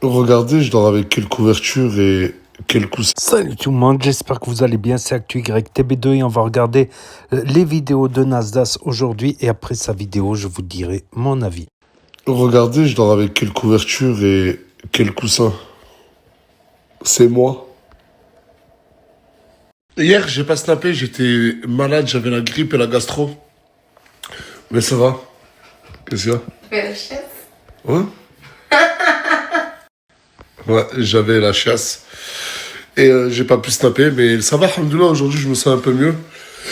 Regardez, je dors avec quelle couverture et quel coussin. Salut tout le monde, j'espère que vous allez bien, c'est ActuYTB2 et on va regarder les vidéos de Nasdaq aujourd'hui et après sa vidéo, je vous dirai mon avis. Regardez, je dors avec quelle couverture et quel coussin. C'est moi. Hier, j'ai pas snappé, j'étais malade, j'avais la grippe et la gastro. Mais ça va. Qu'est-ce qu'il y a? Fais la chasse. Ouais. Ouais, j'avais la chasse. Et j'ai pas pu snapper, mais ça va, alhamdoulilah, aujourd'hui je me sens un peu mieux.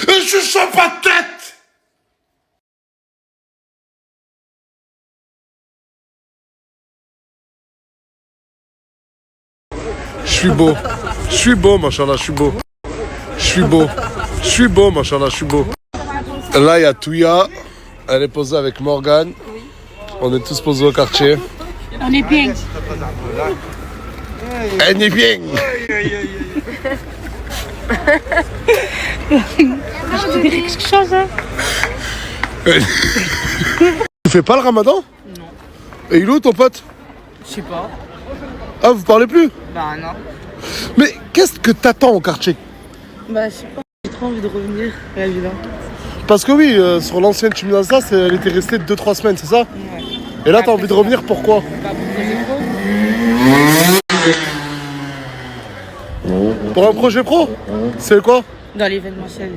Et je sens pas de tête! Je suis beau, machallah, je suis beau. Je suis beau, machallah, je suis beau. Là, il y a Touya, elle est posée avec Morgane. On est tous posés au quartier. On est bien. Elle est bien. Je te dirais quelque chose. Hein. Tu fais pas le ramadan? Non. Et il est où ton pote? Je sais pas. Ah, vous parlez plus? Bah non. Mais qu'est-ce que t'attends au quartier? Bah je sais pas. J'ai trop envie de revenir, évidemment. Parce que oui, sur l'ancienne team Nasdaq, elle était restée 2-3 semaines, c'est ça? Ouais. Et là, t'as envie de revenir, pourquoi? Bah pour projet pro. Pour un projet pro? C'est quoi? Dans l'événementiel.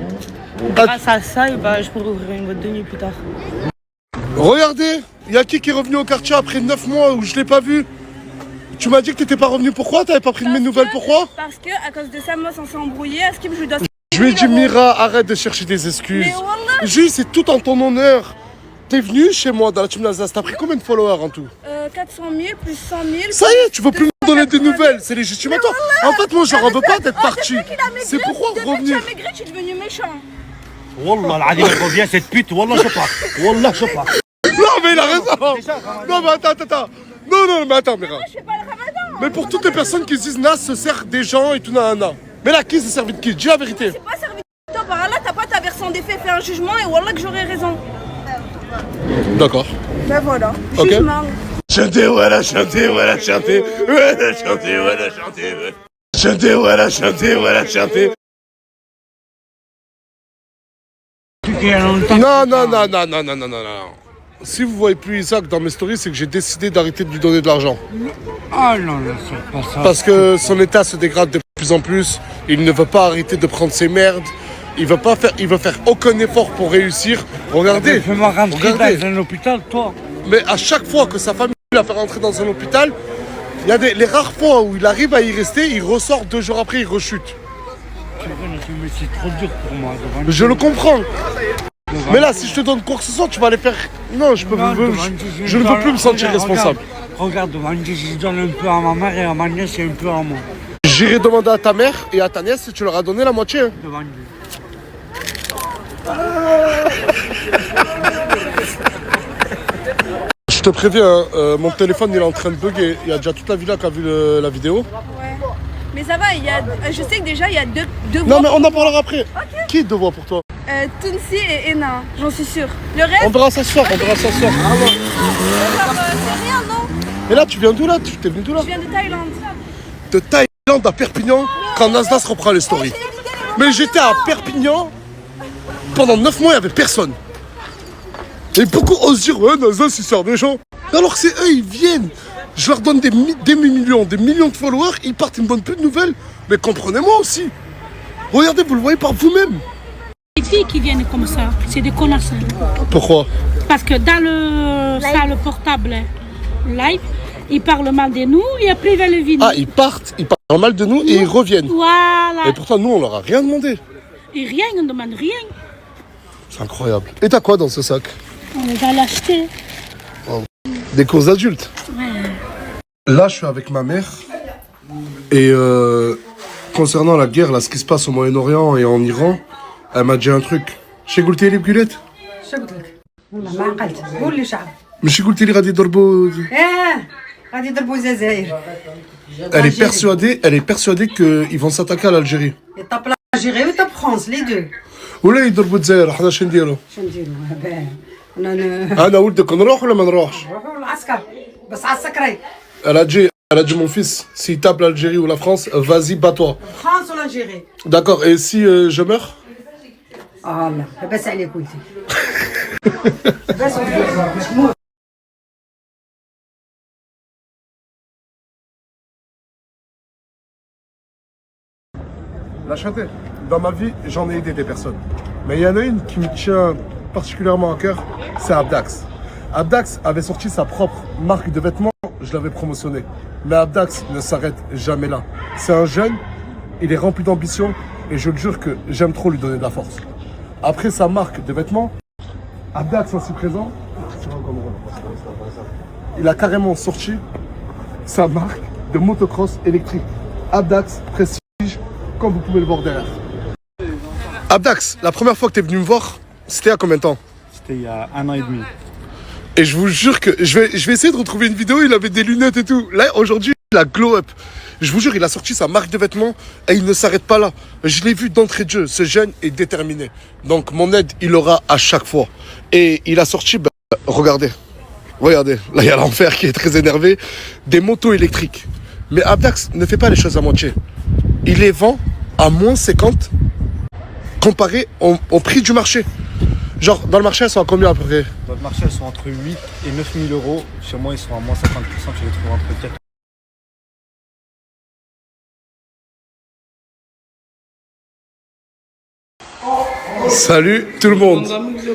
Ah, Grâce à ça, et bah, je pourrais ouvrir une boîte de nuit plus tard. regardez, il y a qui est revenu au quartier après 9 mois où je l'ai pas vu? Tu m'as dit que t'étais pas revenu, pourquoi? T'avais pas pris de mes nouvelles, pourquoi? Parce que à cause de ça, moi, on s'est embrouillé. À ce que je dois. Je lui ai dit, Mira, arrête de chercher des excuses. Mais wallah. Jules, c'est tout en ton honneur. T'es venu chez moi dans la team Nasdaq, t'as pris combien de followers en tout? 400 000 plus 100 000. Ça y est, tu veux plus me donner des nouvelles, c'est légitime à toi. En fait, moi, je n'en veux pas d'être parti. C'est pourquoi revenir. Tu as maigri, tu es devenu méchant. والله العظيم elle revient cette pute والله je pars والله je pars. Non, mais il a raison. Non, mais attends. Non, mais attends, Mira. Je fais pas le ramadan. Mais pour toutes les personnes qui se disent Nas se sert des gens et tout, nanana. Mais là, qui s'est servi de qui? Dis la vérité. C'est pas servi de toi par là, t'as pas ta version des faits, fais un jugement et wallah que j'aurais raison. D'accord. Ben voilà, Ok. jugement. Chantez, voilà, chantez, voilà, chantez. Voilà, chantez, voilà, chantez. Chantez, voilà, chantez, voilà, chantez. Non. Si vous voyez plus Isaac dans mes stories, c'est que j'ai décidé d'arrêter de lui donner de l'argent. Ah non, c'est pas ça. Parce que son état se dégrade de plus en plus. Il ne veut pas arrêter de prendre ses merdes. Il veut faire aucun effort pour réussir. Regardez. Fais-moi rentrer Regardez. dans un hôpital, toi. Mais à chaque fois que sa famille l'a fait rentrer dans un hôpital, il y a les rares fois où il arrive à y rester, il ressort 2 jours après, il rechute. Mais c'est trop dur pour moi. devant Je le comprends. Mais là, si je te donne quoi que ce soit, tu vas aller faire. Non, je ne veux plus me sentir responsable. Regarde, devant Dieu, je donne un peu à ma mère et à ma nièce et un peu à moi. J'irai demander à ta mère et à ta nièce si tu leur as donné la moitié. Hein. Devant Dieu. Je te préviens, hein, mon téléphone il est en train de bugger. Il y a déjà toute la villa qui a vu la vidéo. Ouais. Mais ça va, je sais que déjà il y a deux Non, voix. mais on en parlera après. Ok. Qui est deux voix pour toi? Tunsi et Ena, j'en suis sûre. Le reste, On verra ça ce soir, on verra ça ce soir. c'est rien, non? Et là, tu viens d'où là? Tu t'es venu d'où là? Je viens de Thaïlande. De Thaïlande à Perpignan quand Nasdaq reprend les stories. Mais j'étais à Perpignan, pendant 9 mois, il n'y avait personne. Et beaucoup osent dire, ouais, Nasdaq, il sert des gens. Alors que c'est eux, ils viennent. Je leur donne des millions de followers, ils partent, ils me donnent plus de nouvelles. Mais comprenez-moi aussi. Regardez, vous le voyez par vous-même. Les filles qui viennent comme ça, c'est des connasses. Pourquoi? Parce que dans le portable live, ils parlent mal de nous et après ils veulent le venir. Ah, ils partent mal de nous et ils reviennent. Voilà. Et pourtant, nous, on leur a rien demandé. Et rien, on ne demande rien. C'est incroyable. Et t'as quoi dans ce sac? On va l'acheter. Des causes adultes. Ouais. Là, je suis avec ma mère. Et concernant la guerre, là, ce qui se passe au Moyen-Orient et en Iran, elle m'a dit un truc. J'ai goûté les boulettes. شو قلت لك؟ والله ما عقلت قول لي شعب Mais j'ai goûté les radis d'orbo. غادي يضربوا الجزائر Elle est persuadée qu'ils vont s'attaquer à l'Algérie. يطاب الجيري ويطاب فرنسا لي دو ولا يضربوا الجزائر حنا شنو نديرو؟ شنو نديرو انا انا ولدك نروح ولا ما نروحش؟ نروحوا للعسكر بس على السكري Elle a dit Elle a dit mon fils, s'il tape l'Algérie ou la France, vas-y, bats-toi. France ou l'Algérie? D'accord, et si je meurs? Ah là, بس عليك ولدي. La Châtelle, dans ma vie, j'en ai aidé des personnes. Mais il y en a une qui me tient particulièrement à cœur, c'est Abdax. Abdax avait sorti sa propre marque de vêtements, je l'avais promotionné. Mais Abdax ne s'arrête jamais là. C'est un jeune, il est rempli d'ambition et je le jure que j'aime trop lui donner de la force. Après sa marque de vêtements, Abdax ainsi présent, il a carrément sorti sa marque de motocross électrique. Abdax Prestige, comme vous pouvez le voir derrière. Abdax, la première fois que tu es venu me voir, c'était il y a combien de temps? C'était il y a 1 an et demi. Et je vous jure que je vais essayer de retrouver une vidéo, il avait des lunettes et tout. Là, aujourd'hui, il a glow up. Je vous jure, il a sorti sa marque de vêtements et il ne s'arrête pas là. Je l'ai vu d'entrée de jeu, ce jeune est déterminé. Donc mon aide, il l'aura à chaque fois. Et il a sorti, regardez, là il y a l'enfer qui est très énervé, des motos électriques. Mais Abdax ne fait pas les choses à moitié. Il les vend à moins 50 comparé au prix du marché. Genre, dans le marché, elles sont à combien à peu près? Dans le marché, elles sont entre 8 et 9 000 euros. Chez moi, ils sont à moins 50%. Tu les trouves entre 4. Salut tout le monde.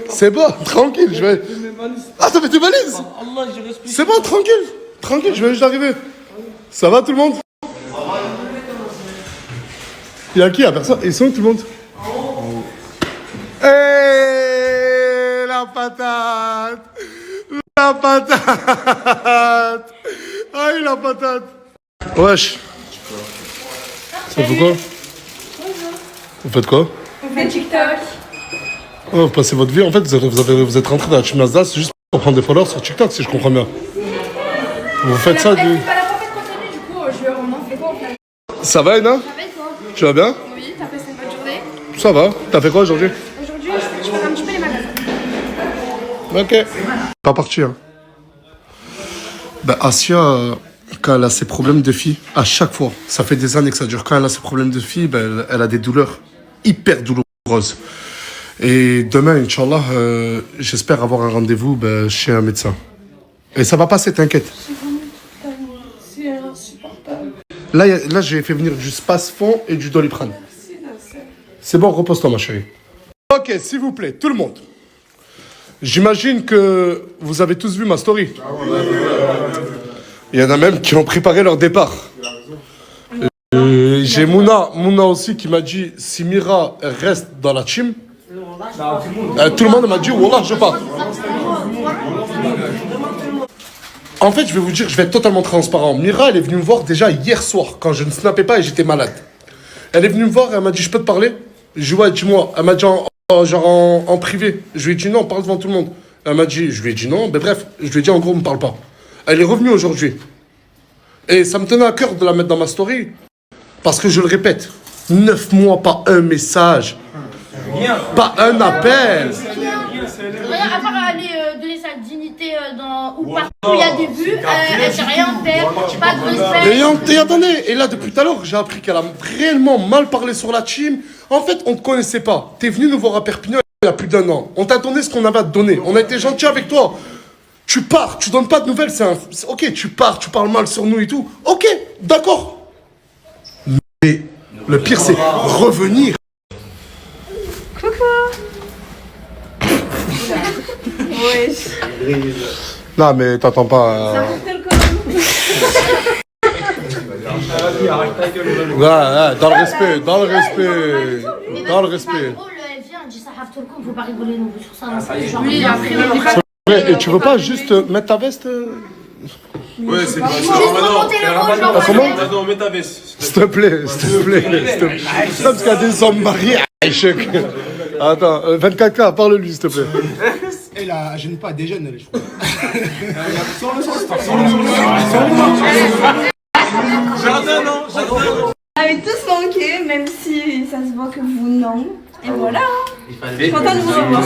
C'est bon, tranquille, je vais... Ah, t'as fait tes valises? C'est bon, tranquille. Tranquille, je viens juste d'arriver. Ça va tout le monde? Il y a qui? Il y a personne? Ils sont où tout le monde? Hey, la patate! La patate! Aïe, la patate! Wesh! Ça fait quoi? Vous faites quoi? On fait TikTok. Oh, vous passez votre vie, en fait, vous êtes rentré dans la team Nasdaq juste pour prendre des followers sur TikTok, si je comprends bien. Vous faites ça du... Elle fait pas la parfaite contenu, du coup, on en fait quoi en fait? Ça va, Ena? Ça va et toi? Tu vas bien? Oui, t'as passé une bonne journée? Ça va. T'as fait quoi aujourd'hui? Aujourd'hui, je fais un petit peu les magasins. Ok. Pas parti, hein. Ben, Asia, quand elle a ses problèmes de fille, à chaque fois, ça fait des années que ça dure, quand elle a ses problèmes de fille, ben, elle a des douleurs hyper douloureuses. Et demain, Inch'Allah, j'espère avoir un rendez-vous chez un médecin. Et ça va passer, t'inquiète. C'est insupportable. Là, j'ai fait venir du Spasfon et du Doliprane. C'est bon, repose-toi, ma chérie. Ok, s'il vous plaît, tout le monde. J'imagine que vous avez tous vu ma story. Il y en a même qui ont préparé leur départ. J'ai Mouna aussi qui m'a dit si Mira reste dans la team, tout le monde m'a dit Wallah, je pars. En fait, je vais vous dire, je vais être totalement transparent. Mira, elle est venue me voir déjà hier soir, quand je ne snappais pas et j'étais malade. Elle est venue me voir et elle m'a dit je peux te parler? Je lui ai dit ouais, dis-moi. Elle m'a dit en privé. Je lui ai dit non, parle devant tout le monde. Elle m'a dit, je lui ai dit non, mais bref, je lui ai dit en gros, ne me parle pas. Elle est revenue aujourd'hui. Et ça me tenait à cœur de la mettre dans ma story. Parce que je le répète, 9 mois, pas un message. Pas un appel. Rien, à part aller donner sa dignité ou partout où il y a des vues, elle sait rien faire, pas de respect. Et attendez, et là depuis tout à l'heure, j'ai appris qu'elle a réellement mal parlé sur la team. En fait, on ne te connaissait pas. T'es venu nous voir à Perpignan il y a plus d'1 an. On t'a donné ce qu'on avait à te donner. On a été gentil avec toi. Tu pars, tu donnes pas de nouvelles, ok, tu pars, tu parles mal sur nous et tout. Ok, d'accord. Mais le pire, c'est revenir. Wesh. Non, mais t'attends pas. Ouais, dans le respect, dans le respect. Dans le respect. Elle vient, elle dit ça, faut pas rigoler non plus sur ça. Oui, après, et tu veux pas juste mettre ta veste? Ouais, c'est pas juste remonter le haut, comment? Non, mets ta veste. S'il te plaît, s'il te plaît, s'il te plaît. Parce qu'il y a des hommes mariés. Attends, 24K, parle-lui, s'il te plaît. Et là, je n'aime pas, déjeune, les cheveux. Jardin, non, jardin. Vous avez tous manqué, même si ça se voit que vous non. Et voilà. Je suis contente de vous revoir.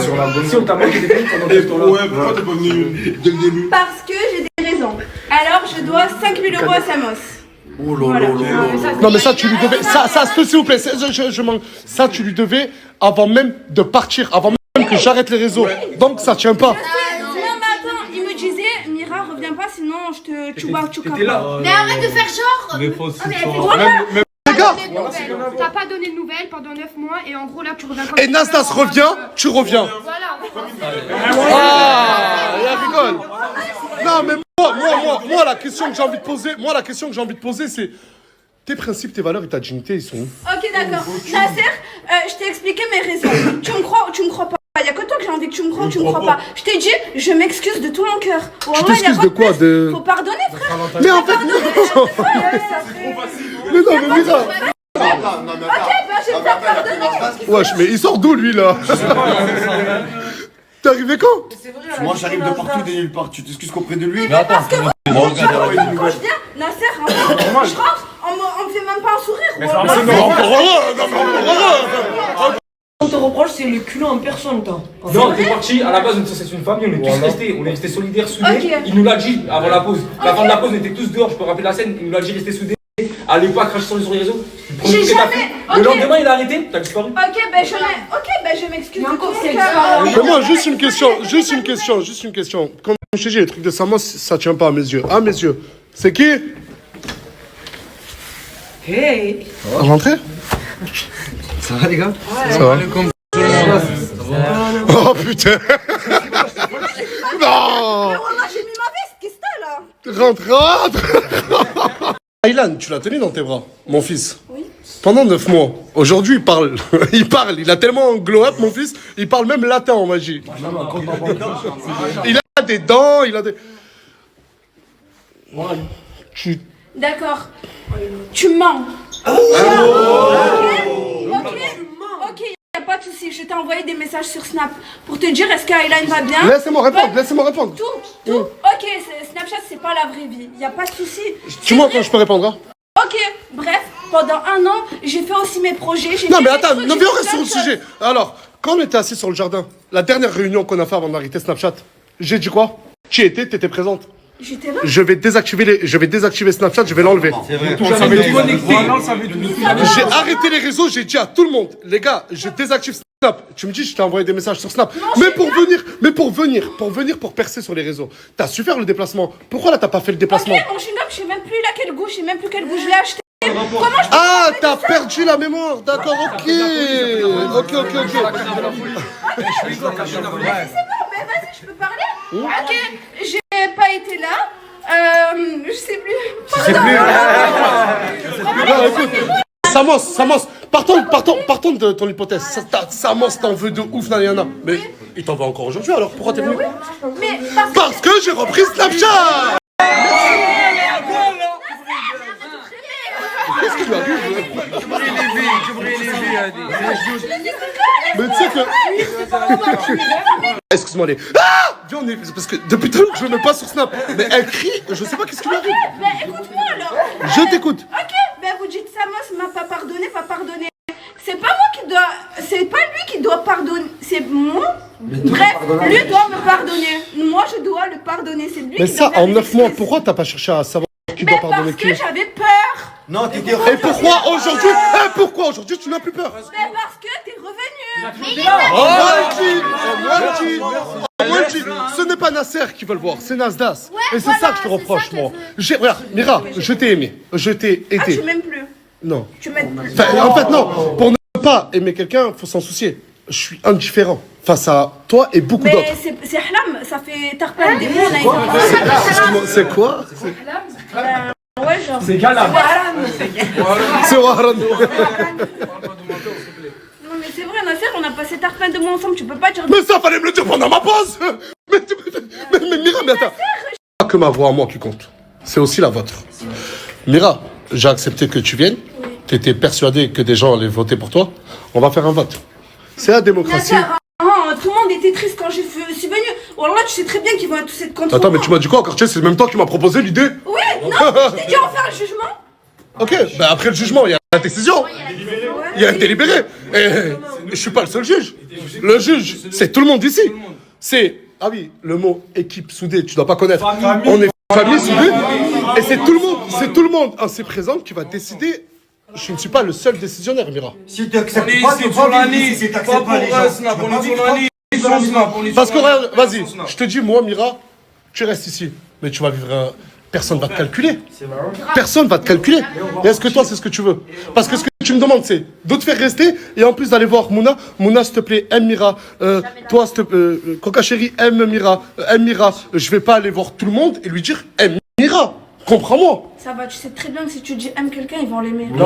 Si on t'a manqué des filles pendant Ouais, pourquoi t'es pas venu dès le début? Parce que j'ai des raisons. Alors, je dois 5 000 € à Samos. Oh là là là. Non mais ça tu lui devais, ça s'il vous plaît, je manque. Ça tu lui devais avant même de partir, avant même que j'arrête les réseaux. Donc ça tient pas. Non mais attends, il me disait, Mira reviens pas sinon je te T'étais là. Mais arrête de faire genre. Mais faut aussi. Les gars, T'as pas donné de nouvelles pendant 9 mois et en gros là tu reviens comme et Nasdas revient, tu reviens. Voilà. Ah, il rigole. Non mais moi la question que j'ai envie de poser, c'est tes principes, tes valeurs et ta dignité, ils sont où? Ok d'accord. Nasser, je t'ai expliqué mes raisons. Tu me crois pas. Il y a que toi que j'ai envie que tu me crois, tu me crois pas. Je t'ai dit, je m'excuse de tout mon cœur. Tu t'excuses de quoi? Faut pardonner frère. Mais en fait, mais non, mais Mira. Ok, bah je vais te faire pardonner. Wesh, mais il sort d'où lui là? T'es arrivé quand? Moi j'arrive de partout, de nulle part. Tu t'excuses qu'auprès de lui? Parce que quand je viens, Nasser, je rentre, on me fait même pas un sourire. On te reproche, c'est le culot en personne, toi. Non, t'es parti, à la base, c'est une famille, on est tous restés, on est restés solidaires, soudés. Ok. Il nous l'a dit avant la pause. La fin de la pause, on était tous dehors, je peux rappeler la scène, il nous l'a dit, rester soudés. Allez pas cracher sur les réseaux. J'ai jamais. Le lendemain, il a arrêté, t'as disparu. Ok, ben je m'excuse de tout mon cœur. Mais moi, juste une question. Comme je t'ai dit, les trucs de Samos, ça tient pas à mes yeux. À mes yeux. C'est qui? Hey. Rentrez? Ça va les gars? Ça va. Oh putain. Non. Mais voilà, j'ai mis ma veste, qu'est-ce que t'as là? Rentre. Aylan, tu l'as tenu dans tes bras, mon fils. Oui. Pendant 9 mois. Aujourd'hui, il parle. Il a tellement glow up, mon fils. Il parle même latin en magie. Il a des dents, il a des... Tu... D'accord. Tu mens. Ok, y a pas de souci. Je t'ai envoyé des messages sur Snap pour te dire est-ce qu'Aylan va bien. Laissez-moi répondre. Tout. Ok, Snapchat c'est pas la vraie vie. Y a pas de souci. Tu vois quand je peux répondre, hein? Ok, bref, pendant 1 an, j'ai fait aussi mes projets. Non mais attends, non mais on reste sur le sujet. Alors, quand on était assis sur le jardin, la dernière réunion qu'on a fait avant d'arrêter Snapchat, j'ai dit quoi? Tu y étais, t'étais présente. J'étais là. Je vais désactiver Snapchat, je vais l'enlever. J'ai arrêté les réseaux, j'ai dit à tout le monde, les gars, je désactive Snap. Tu me dis, je t'ai envoyé des messages sur Snap. Mais pour venir pour percer sur les réseaux, t'as su faire le déplacement. Pourquoi là t'as pas fait le déplacement? Ok, mon chewing-gum, je sais même plus laquelle goût, je sais même plus quel goût je l'ai acheté. Comment je peux Ah, t'as perdu la mémoire, d'accord, ok. Ok. C'est bon, mais vas-y, je peux parler. Ok, j'ai pas été là. Je sais plus. Non, écoute, Samos, partons de ton hypothèse. Samos t'en veut de ouf, nanana. Mais il t'en veut encore aujourd'hui, alors pourquoi t'es venu? Mais Parce que j'ai repris Snapchat. Qu'est-ce qui lui arrive? Mais tu sais que... Excuse-moi les... Ah! Viens, on est... Parce que depuis tout à l'heure, je ne mets pas sur Snap. Mais elle crie, je sais pas qu'est-ce qui lui arrive. Mais écoute-moi alors. Je t'écoute. Ok, ben vous dites Samos m'a pas pardonné, C'est pas moi qui dois... C'est pas lui qui doit pardonner, c'est moi. Bref, lui doit me pardonner. Moi, je dois le pardonner, c'est lui Mais qui ça, doit faire en des 9 mois, excuses. pourquoi t'as pas cherché à savoir qui Mais doit pardonner parce qui? que j'avais peur. Non, t'étais... Et pourquoi aujourd'hui tu n'as plus peur? Mais parce que t'es revenu. Ce n'est pas Nasser qui veut le voir, c'est Nasdas. Et c'est ça que je te reproche, moi. Regarde, Mira, je t'ai aimé, je t'ai Ah, été. tu m'aimes plus. Non. Tu m'aimes plus. Enfin, en fait, non. Pour ne pas aimer quelqu'un, faut s'en soucier. Je suis indifférent face à toi et beaucoup d'autres. Mais c'est Hlam, ça fait tarpane des mots, on a C'est quoi? Ouais, genre. C'est Galam. C'est Waran. Non, mais c'est vrai, Nasser, on a passé tarpane de mots ensemble, tu peux pas dire. Mais ça, fallait me le dire pendant ma pause. Mais Mira, mais attends. Pas que ma voix à moi qui compte. C'est aussi la vôtre. Mira, j'ai accepté que tu viennes. T'étais persuadé que des gens allaient voter pour toi. On va faire un vote. C'est la démocratie. Nasser, tout le monde était triste quand je suis venue. Wallah, tu sais très bien qu'ils vont tous être contre Attends, moi. mais tu m'as dit quoi encore? C'est même toi qui m'as proposé l'idée. Oui, non, je t'ai dit on fait un jugement. Ok, bah après le jugement, il y a la décision. Ouais. Il y a un délibéré. Et je suis pas le seul juge. Le juge, c'est tout le monde ici. C'est, ah oui, le mot équipe soudée, tu dois pas connaître. On est famille soudée. Et c'est tout le monde en ses présents qui va décider. Je ne suis pas le seul décisionnaire, Mira. Si tu acceptes pas, tu vas si tu acceptes pas les gens. Parce que, vas-y, je te dis, moi, Mira, tu restes ici. Mais tu vas vivre personne va te calculer. Personne va te calculer. Et est-ce que toi, c'est ce que tu veux? Parce que ce que tu me demandes, c'est de te faire rester et en plus d'aller voir Mouna. Mouna, s'il te plaît, aime Mira. Toi, Coca Chéri, aime Mira. Aime Mira. Je vais pas aller voir tout le monde et lui dire aime Mira. Comprends-moi. Ça va, tu sais très bien que si tu dis aime quelqu'un, ils vont l'aimer. Non.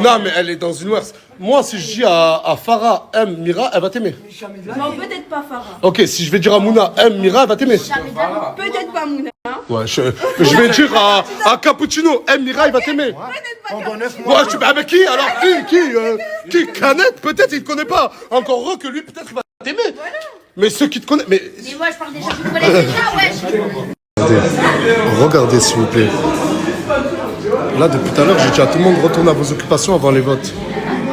Non, mais elle est dans une worse. Moi, si je dis à Farah aime Mira, elle va t'aimer. Non, peut-être pas Farah. Ok, si je vais dire à Mouna aime Mira, elle va t'aimer. Peut-être pas Mouna. Ouais, je vais dire à Cappuccino aime Mira, il va t'aimer. Pendant 9 mois. Ouais, mais qui alors? Qui Canette, peut-être il te connaît pas. Encore heureux que lui, peut-être il va t'aimer. Voilà. Mais ceux qui te connaissent. Mais moi, je parle des gens qui me connaissent déjà, wesh. regardez, s'il vous plaît. Là, depuis tout à l'heure, j'ai dit à tout le monde retournez à vos occupations avant les votes.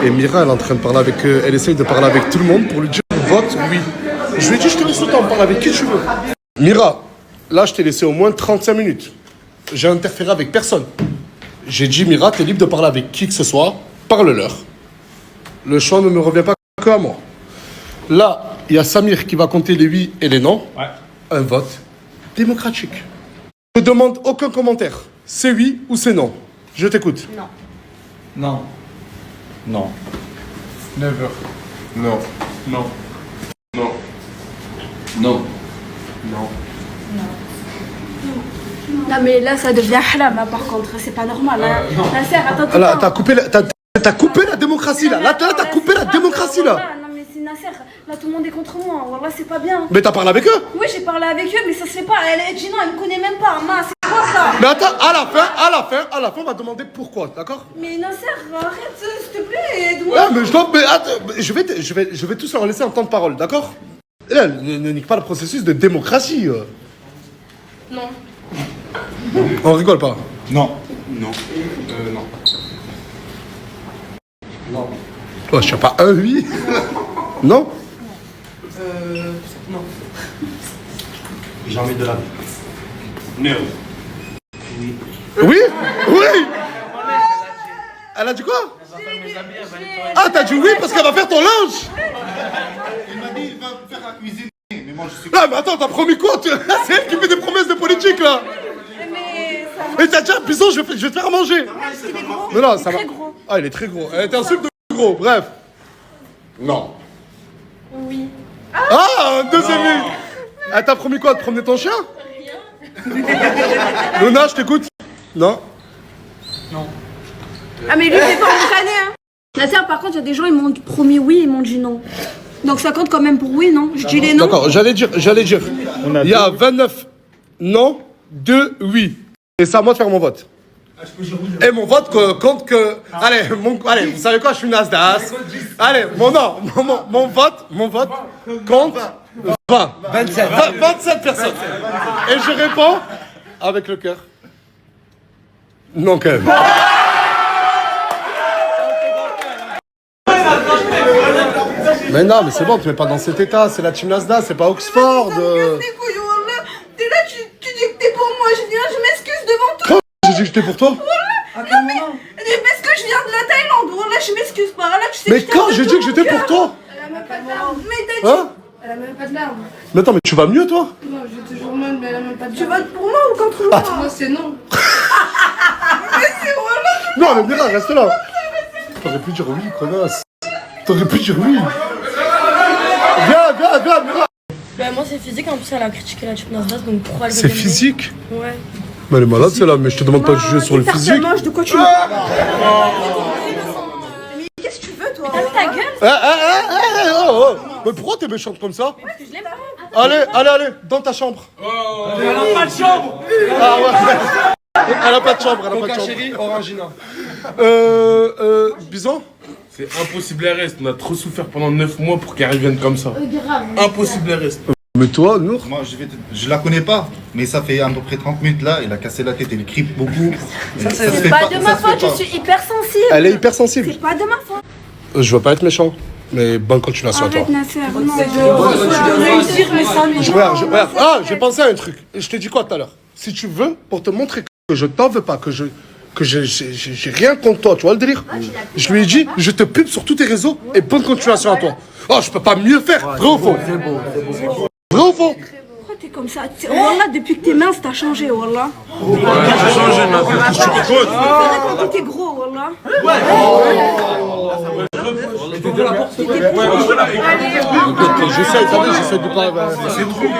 Et Mira, elle est en train de parler avec eux. Elle essaye de parler avec tout le monde pour lui dire vote oui. Je lui ai dit je te laisse le temps de parler avec qui tu veux. Mira, là, je t'ai laissé au moins 35 minutes. J'ai interféré avec personne. J'ai dit Mira, t'es libre de parler avec qui que ce soit. Parle-leur. Le choix ne me revient pas que à moi. Là, il y a Samir qui va compter les oui et les non. Ouais. Un vote démocratique. Je ne demande aucun commentaire. C'est oui ou c'est non. Je t'écoute. Non. Non. Non. Never. Non. Non. Non. Non. Non. Non, mais là, ça devient haram, hein, par contre. C'est pas normal. Hein. Nasser, attends. Là, t'as coupé la démocratie, là. Là, t'as coupé la démocratie, là. Non, mais c'est Nasser. Là, tout le monde est contre moi. Wallah, c'est pas bien. Mais t'as parlé avec eux? Oui, j'ai parlé avec eux, mais ça se fait pas. Gina, elle me connaît même pas. Mince, c'est quoi ça? Mais attends, à la fin, on va demander pourquoi, d'accord? Mais Nasser, arrête, s'il te plaît, aide-moi. Ouais, mais je vais tous leur laisser un temps de parole, d'accord? Là, ne nique pas le processus de démocratie. Non. On rigole pas. Non. Non. Non. Non. Toi, je sais pas, un oui? Non? Non. Jamais de la vie. Non. Oui? Oui? Elle a dit quoi? Ah, t'as dit oui parce qu'elle va faire ton linge? Il m'a dit, il va faire la cuisine. Mais moi, je suis. Ah, mais attends, t'as promis quoi? C'est elle qui fait des promesses de politique, là. Mais ça Mais t'as dit, ah, Bison, je vais te faire à manger. il est gros. Mais non, Il est ça va. très gros. Ah, il est très gros. Elle t'insulte de gros, bref. Non. Oui. Ah, un deuxième oui. Elle t'a promis quoi? De promener ton chien? Luna, je t'écoute. Non. Ah, mais lui, c'est pas entraîné, hein. Nasser, par contre, il y a des gens, ils m'ont promis oui, ils m'ont dit non. Donc ça compte quand même pour oui, non? Je dis les non. D'accord, j'allais dire. Il y a 29 non, 2 oui. Et c'est à moi de faire mon vote. Et mon vote compte que. Allez, vous savez quoi, je suis Nasdaq. Allez, mon vote compte 27 personnes. Et je réponds avec le cœur. Non, quand même. Mais non, mais c'est bon, tu mets pas dans cet état, c'est la team Nasdaq, c'est pas Oxford. T'es là, tu dis que t'es pour moi, je dis, je m'excuse devant toi. J'ai dit que j'étais pour toi? Non, mais parce que je viens de la Thaïlande, voilà, je m'excuse pas. Là, tu sais Mais quand j'ai dit que j'étais pour toi? Elle a même pas de larmes. Mais t'as dit. Hein? Elle a même pas de larmes. Mais attends, mais tu vas mieux toi? Non, j'ai toujours mal, mais elle a même pas de larmes. Tu votes pour moi ou contre moi? Moi, c'est non. Mais c'est voilà. Non, mais Mira, reste là. T'aurais pu dire oui, connasse. T'aurais pu dire oui. Viens, Mira. Bah, moi, c'est physique. En plus, elle a critiqué la type Nasdaq, donc pourquoi elle veut C'est gagner? physique? Ouais. Mais elle est malade celle-là, mais je te demande pas de juger sur le physique. Moche, de quoi tu Mais qu'est-ce que tu veux, toi? T'as ta gueule? Oh. Mais pourquoi t'es méchante comme ça? Parce que je l'aime pas. Allez, dans ta chambre. Elle a pas de chambre. Ah ouais. Elle a pas de chambre, Coca Chéri, Orangina. Bison? C'est impossible, elle reste. On a trop souffert pendant 9 mois pour qu'elle revienne comme ça. Grave. Impossible, elle reste. Mais toi, Nour? Moi, je la connais pas, mais ça fait à peu près 30 minutes là, il a cassé la tête, il cripe beaucoup. C'est pas de ma faute, je suis hyper sensible. Elle est hyper sensible. C'est pas de ma faute. Je veux pas être méchant, mais bonne continuation à toi. Arrête, Nasser, non. J'ai pensé à un truc. Je t'ai dit quoi tout à l'heure? Si tu veux, pour te montrer que je t'en veux pas, que j'ai rien contre toi, tu vois le délire? Je lui ai dit, je te pub sur tous tes réseaux et bonne continuation à toi. Oh, je peux pas mieux faire. Vrai ou faux? Vrai ou faux? Pourquoi t'es comme ça? Wallah, depuis que t'es mince, t'as changé, Wallah. Ouais, j'ai changé, ma vie. Tu préférais quand t'étais gros, Wallah. J'essaie de pas.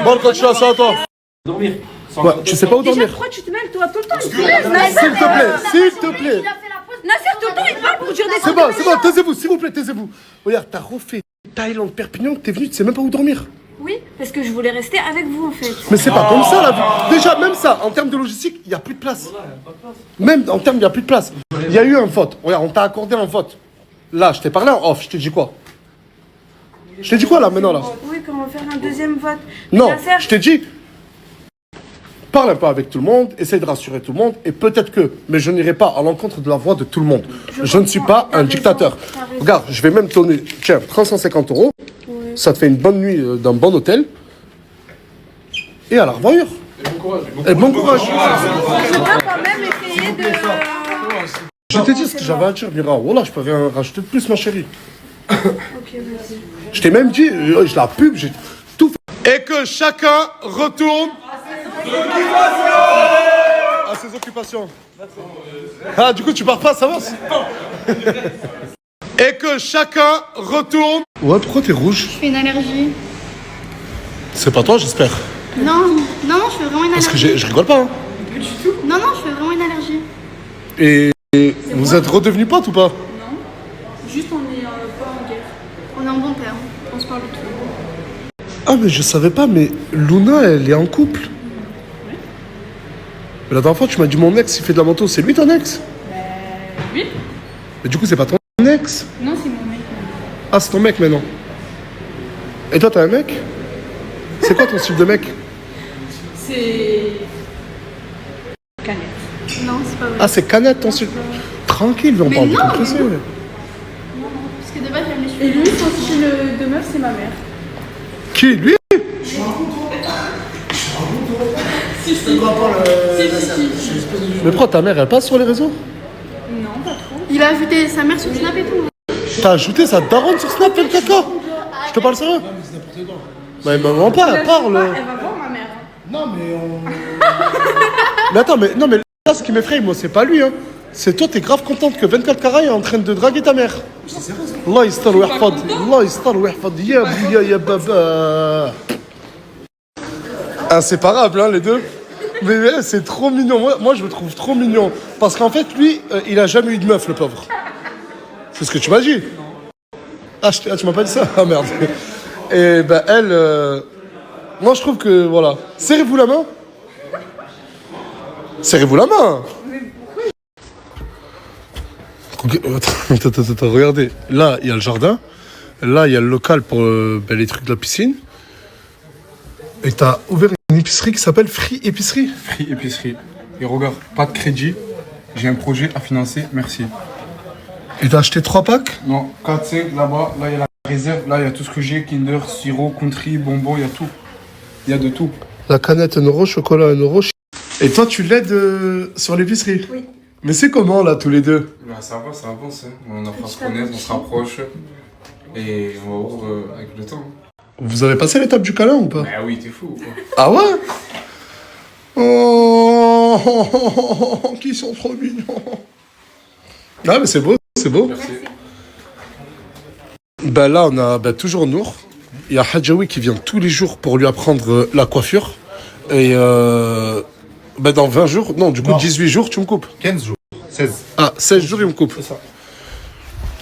Bonne continuation à toi. Dormir. Ouais, tu sais pas où Déjà, dormir. pourquoi tu te mêles, toi, tout le temps? S'il te plaît, s'il te plaît. Nasser, tout le temps, il parle pour dire des C'est trucs. bon, taisez-vous, s'il vous plaît, taisez-vous. Regarde, t'as refait Thaïlande, Perpignan, t'es venu, tu sais même pas où dormir. Oui, parce que je voulais rester avec vous, en fait. Mais c'est pas comme ça la vie. Déjà, même ça, en termes de logistique, il n'y a plus de place. Même en termes, il n'y a plus de place. Il y a eu un vote. Regarde, on t'a accordé un vote. Là, je t'ai parlé en off, je t'ai dit quoi? Je t'ai dit quoi là, maintenant là? Oui, qu'on va faire un deuxième vote. Non, Nasser, je t'ai dit, parle un peu avec tout le monde, essaye de rassurer tout le monde, et peut-être que, mais je n'irai pas à l'encontre de la voix de tout le monde. Je ne suis pas un dictateur. Regarde, je vais même te donner, tiens, 350 €. Ça te fait une bonne nuit dans un bon hôtel. Et à la revoyure. Et bon courage. je peux quand même essayer de... Je t'ai dit ce que j'avais à dire, Mira. Voilà, je peux rien rajouter de plus, ma chérie. Ok, vas-y. Je t'ai même dit, je la pub, j'ai tout fait. Et que chacun retourne à ses occupations. Ah, du coup, tu pars pas, ça va? Et que chacun retourne. Ouais, pourquoi t'es rouge? Je fais une allergie. C'est pas toi, j'espère. Non, je fais vraiment une Parce que allergie. je rigole pas. Hein. Non, je fais vraiment une allergie. Et vous êtes redevenus potes ou pas? Juste, on est pas en guerre. On est en bon terme. On se parle de tout. Ah, mais je savais pas, mais Luna, elle est en couple. Mais la dernière fois, tu m'as dit mon ex, il fait de la moto. C'est lui ton ex? Oui. Mais du coup, c'est pas ton ex? Non, c'est mon mec. Ah, c'est ton mec maintenant. Et toi, t'as un mec? C'est quoi ton style de mec? C'est... Canette. Non, c'est pas vrai. Ah, c'est Canette ton style. Tranquille, on parle de ton plaisir. Parce que de base, j'aime les cheveux. Et lui, son style de meuf, c'est ma mère. Qui, lui? Mais pourquoi ta mère, elle passe sur les réseaux? Il a ajouté sa mère sur Snap et tout. T'as ajouté sa daronne sur Snap, 24K? Je te parle sérieux? Mais elle me pas, elle parle. Elle va voir ma mère. Non, mais on. Mais attends, mais là, ce qui m'effraie, moi, c'est pas lui, hein. C'est toi, t'es grave contente que 24 carats est en train de draguer ta mère. Allah yastar wa yahfad. Allah yastar wa yahfad. Ya bouya ya baba. Inséparables, hein, les deux. Mais c'est trop mignon. Moi, je le trouve trop mignon. Parce qu'en fait, lui, il a jamais eu de meuf, le pauvre. C'est ce que tu m'as dit. Ah, tu m'as pas dit ça? Ah, merde. Et ben, elle... Moi, je trouve que, voilà. Serrez-vous la main. Serrez-vous la main. Attends, regardez. Là, il y a le jardin. Là, il y a le local pour les trucs de la piscine. Et t'as ouvert une épicerie qui s'appelle Free Épicerie. Free Épicerie. Et regarde, pas de crédit. J'ai un projet à financer, merci. Et t'as acheté 3 packs? Non, 4, 5, là-bas. Là, il y a la réserve. Là, il y a tout ce que j'ai. Kinder, sirop, country, bonbons, il y a tout. Il y a de tout. La canette 1 €, chocolat 1 €. Et toi, tu l'aides sur l'épicerie? Oui. Mais c'est comment, là, tous les deux? Bah, ça avance. Hein. On apprend à se connaître, on se rapproche. Et on va voir avec le temps. Vous avez passé l'étape du câlin ou pas? Bah oui, t'es fou ou quoi? Ah ouais? Oh, qui sont trop mignons. Ah, mais c'est beau, c'est beau. Merci. Ben là, on a toujours Nour. Il y a Hadjaoui qui vient tous les jours pour lui apprendre la coiffure. Et dans 20 jours, non, du coup, 18 jours, tu me coupes. 15 jours, 16. Ah, 16 jours, il me coupe. C'est ça.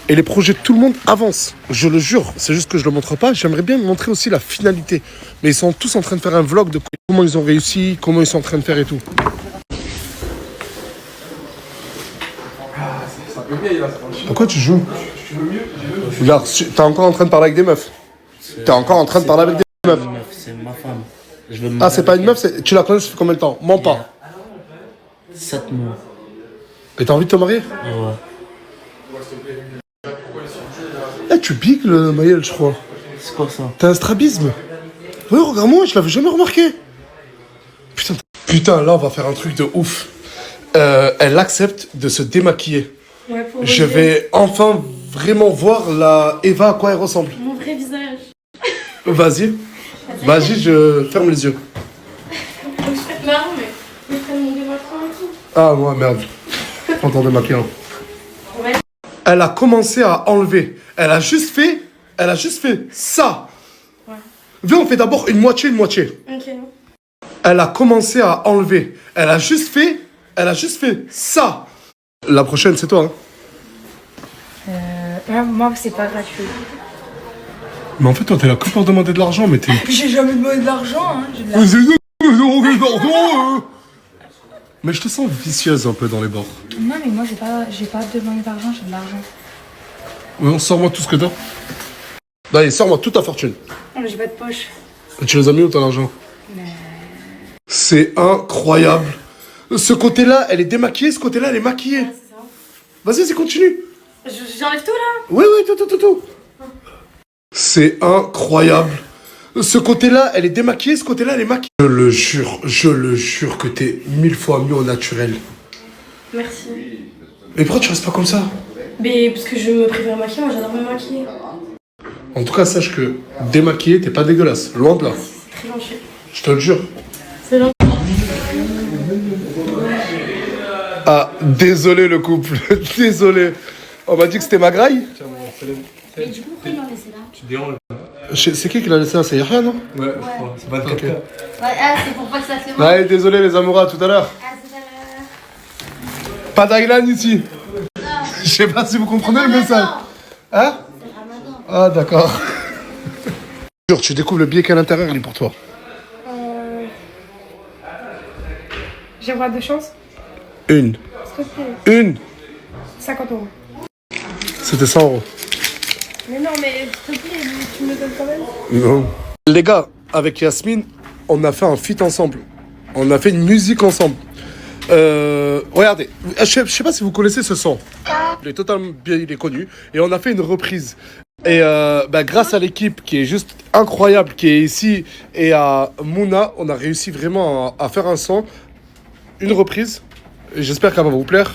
Et les projets de tout le monde avancent. Je le jure, c'est juste que je le montre pas. J'aimerais bien montrer aussi la finalité. Mais ils sont tous en train de faire un vlog de comment ils ont réussi, comment ils sont en train de faire et tout. Pourquoi tu joues? Regarde, t'es encore en train de parler avec des meufs. T'es encore en train de parler avec des meufs. c'est ma femme. Je veux me Ah, marier c'est pas avec une meuf, tu la connais ça fait combien de temps? Mens pas. elle. 7 mois. Et t'as envie de te marier? Ouais. Eh, tu piques le Maël, je crois. C'est quoi ça? T'as un strabisme. Ouais, regarde-moi, je l'avais jamais remarqué. Putain, là, on va faire un truc de ouf. Elle accepte de se démaquiller. Ouais, pour Je vais enfin vraiment voir la Eva à quoi elle ressemble. mon vrai visage. Vas-y. Vas-y, je ferme les yeux. Non, mais je prends mon démaquillant et tout. Ah, ouais, merde. Prends ton démaquillant. Ouais. Elle a commencé à enlever. Elle a juste fait ça. Ouais. Viens, on fait d'abord une moitié. Ok. Elle a commencé à enlever. Elle a juste fait ça. La prochaine, c'est toi. Hein. Moi, c'est pas gratuit. Mais en fait, toi, t'es là que pour demander de l'argent, mais t'es... J'ai jamais demandé de l'argent, hein. Mais c'est nous qui demandé de l'argent, Mais je te sens vicieuse un peu dans les bords. Non, mais moi, j'ai pas demandé d'argent, j'ai de l'argent. Ouais, sors-moi tout ce que t'as. Allez, sors-moi toute ta fortune. Non, mais j'ai pas de poche. Et tu les as mis où, ton argent? C'est incroyable. Ce côté-là, elle est démaquillée, ce côté-là, elle est maquillée. Ouais, c'est ça. Vas-y, continue. J'enlève tout, là? Oui, tout. C'est incroyable. Ce côté-là, elle est démaquillée, ce côté-là, elle est maquillée. Je le jure que t'es 1000 fois mieux au naturel. Merci. Mais pourquoi tu restes pas comme ça? Mais parce que je me préfère maquiller, moi j'adore me maquiller. En tout cas, sache que démaquillée, t'es pas dégueulasse. Loin de là. C'est très gentil. Je te le jure. C'est gentil. Ah, désolé le couple. Désolé. On m'a dit que c'était ma graille. Et du coup, pourquoi il m'a laissé là? Tu déranges. C'est qui l'a laissé là? C'est Yahya, non? Ouais, je crois. C'est pas de Ok. Ouais, ah, c'est pour pas que ça se voit. Ouais, désolé les amoureux, à tout à l'heure. Ah, c'est ça là. Pas d'Aylan ici. Je sais pas si vous comprenez le message. Hein? Ah, d'accord. Jure, tu découvres le billet qu'à l'intérieur, il est pour toi. J'ai le droit de chance? Une. S'il te plaît. Une. 50 €. C'était 100 €. Mais non, mais s'il te plaît, tu me le donnes quand même? Non. Les gars, avec Yasmine, on a fait un feat ensemble. On a fait une musique ensemble. Regardez, je sais pas si vous connaissez ce son. Il est totalement bien, il est connu. Et on a fait une reprise. Et grâce à l'équipe qui est juste incroyable, qui est ici, et à Mouna, on a réussi vraiment à faire un son, une reprise. Et j'espère qu'elle va vous plaire.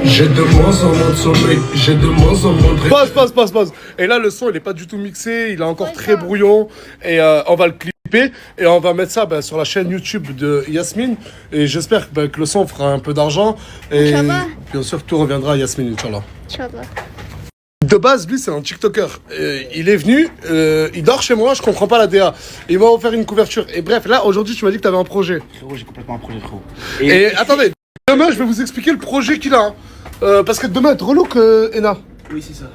J'ai de moins en moins de sommeil, j'ai de moins en moins de... Pause. Et là, le son, il est pas du tout mixé, il est encore très brouillon. Et on va le clipper et on va mettre ça sur la chaîne YouTube de Yasmine. Et j'espère que le son fera un peu d'argent. Et bien sûr, tout reviendra à Yasmine, Inch'Allah. De base, lui, c'est un TikToker. Il est venu, il dort chez moi, je comprends pas la DA. Il m'a offert une couverture. Et bref, là, aujourd'hui, tu m'as dit que tu avais un projet. Frérot, j'ai complètement un projet, frérot. Et attendez, demain, je vais vous expliquer le projet qu'il a. Hein. Parce que demain, être relou que Ena. Oui, c'est ça.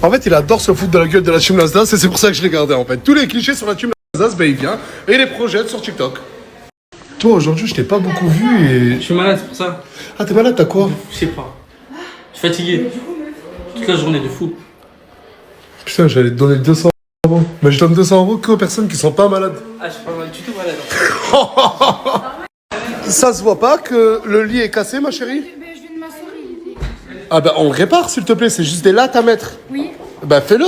En fait, il adore se foutre de la gueule de la team Nasdaq et c'est pour ça que je l'ai gardé en fait. Tous les clichés sur la team Nasdaq, il vient et il les projette sur TikTok. Toi, aujourd'hui, je t'ai pas beaucoup vu et... Je suis malade, c'est pour ça. Ah, t'es malade, t'as quoi? Je sais pas. Je suis fatigué. Toute la journée de fou. Putain, j'allais te donner 200 €. Mais je donne 200 € qu'aux personnes qui sont pas malades. Ah, je suis pas mal du tout malade. Ça se voit pas que le lit est cassé, ma chérie? Je viens de m'assurer. Ah bah, on le répare, s'il te plaît. C'est juste des lattes à mettre. Oui. Bah, fais-le.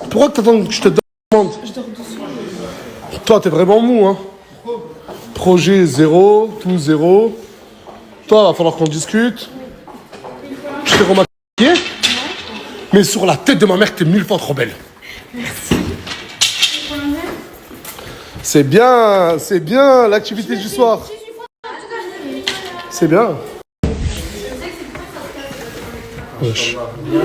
Pourquoi que t'attends que je te demande? Je dors dessous. Toi, t'es vraiment mou, hein. Projet 0, tout 0. Toi, va falloir qu'on discute. Je t'ai remarqué. Mais sur la tête de ma mère, t'es 1000 fois trop belle. Merci. C'est bien l'activité du soir. C'est bien. Wesh. Il y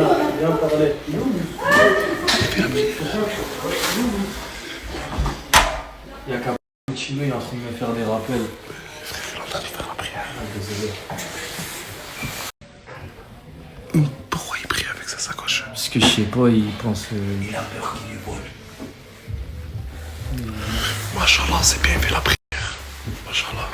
a Cappuccino, il est en train de me faire des rappels. Il est en train de faire la prière. Désolé. Pourquoi il prie avec sa sacoche? Parce que je sais pas, il pense. Il a peur qu'il lui vole. Machallah, c'est bien, il fait la prière. Machallah.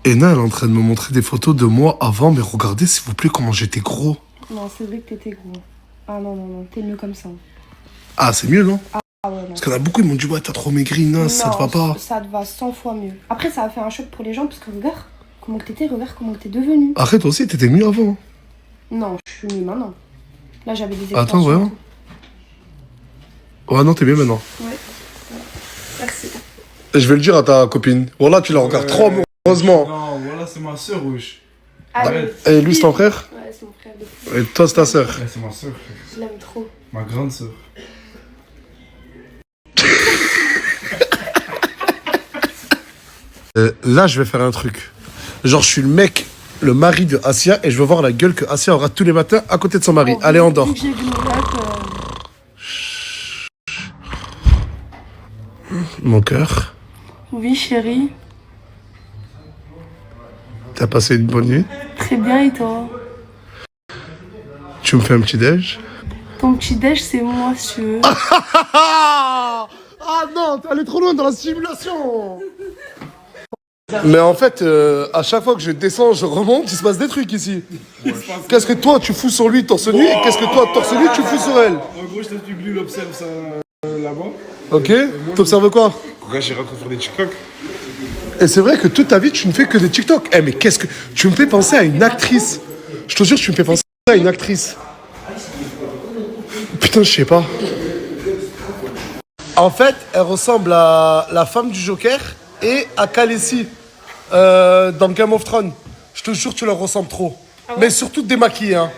Ena, elle est en train de me montrer des photos de moi avant, mais regardez s'il vous plaît comment j'étais gros. Non, c'est vrai que t'étais gros. Ah non, non, non, t'es mieux comme ça. Ah, c'est mieux, non? Ah ouais, non. Parce qu'il y en a beaucoup, ils m'ont dit, ouais, t'as trop maigri, non, ça te va pas. Ça te va 100 fois mieux. Après, ça a fait un choc pour les gens, parce que regarde comment que t'étais, regarde comment que t'es devenu. Arrête, toi aussi, t'étais mieux avant. Non, je suis mieux maintenant. Là, j'avais des Attends, extensions. vraiment? Ouais, non, t'es mieux maintenant. Ouais. Merci. Et je vais le dire à ta copine. Voilà, tu l'as encore trop amoureusement. Non, voilà, c'est ma soeur, wesh. Allez. Et lui, c'est ton frère? Ouais, c'est mon frère. Et toi, c'est ta sœur? Ouais, c'est ma soeur, frère. Je l'aime trop. Ma grande soeur. Là, je vais faire un truc. Genre, je suis le mec, le mari de Asia, et je veux voir la gueule que Asia aura tous les matins à côté de son mari. Allez, on dort. Vu que j'ai vu mon Mon cœur, Oui, chérie. t'as passé une bonne nuit? Très bien, et toi? Tu me fais un petit déj? Ton petit déj, c'est moi, si tu veux. Ah non, t'es allé trop loin dans la simulation. Mais en fait, à chaque fois que je descends, je remonte, il se passe des trucs ici. Qu'est-ce que toi, tu fous sur lui torse nu, et qu'est-ce que toi, torse nu, tu fous sur elle? En gros, je t'explique, lui, il observe ça là-bas. Ok? T'observes quoi? Regarde, j'ai rentré faire des TikTok. Et c'est vrai que toute ta vie, tu ne fais que des TikTok. Eh, mais qu'est-ce que... Tu me fais penser à une actrice. Je te jure, tu me fais penser à une actrice. Putain, je sais pas. En fait, elle ressemble à la femme du Joker et à Khaleesi dans Game of Thrones. Je te jure, tu leur ressembles trop. Ah ouais? Mais surtout démaquillée, hein.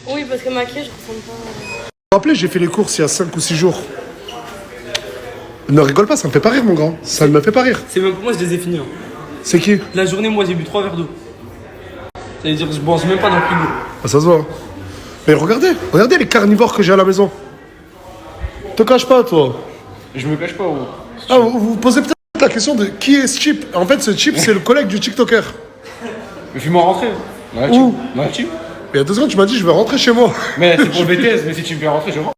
Oui, parce que maquillée, je ressemble pas. Vous vous rappelez, j'ai fait les courses il y a 5 ou 6 jours. Ne rigole pas, ça me fait pas rire, mon grand. Ça ne me fait pas rire. C'est même pour moi, je les ai finis. Hein. C'est qui? La journée, moi, j'ai bu 3 verres d'eau. Ça veut dire que je bois même pas dans le frigo. Ah, ça se voit. Mais regardez les carnivores que j'ai à la maison. Te cache pas, toi. Je me cache pas, gros. Ah, vous posez peut-être la question de qui est ce chip. En fait, ce chip, c'est le collègue du TikToker. Mais fais-moi rentrer. Dans la Où? team. Dans la team. Il y a 2 secondes, tu m'as dit, je vais rentrer chez moi. Mais c'est pour le BTS, mais si tu me fais rentrer, je rentre.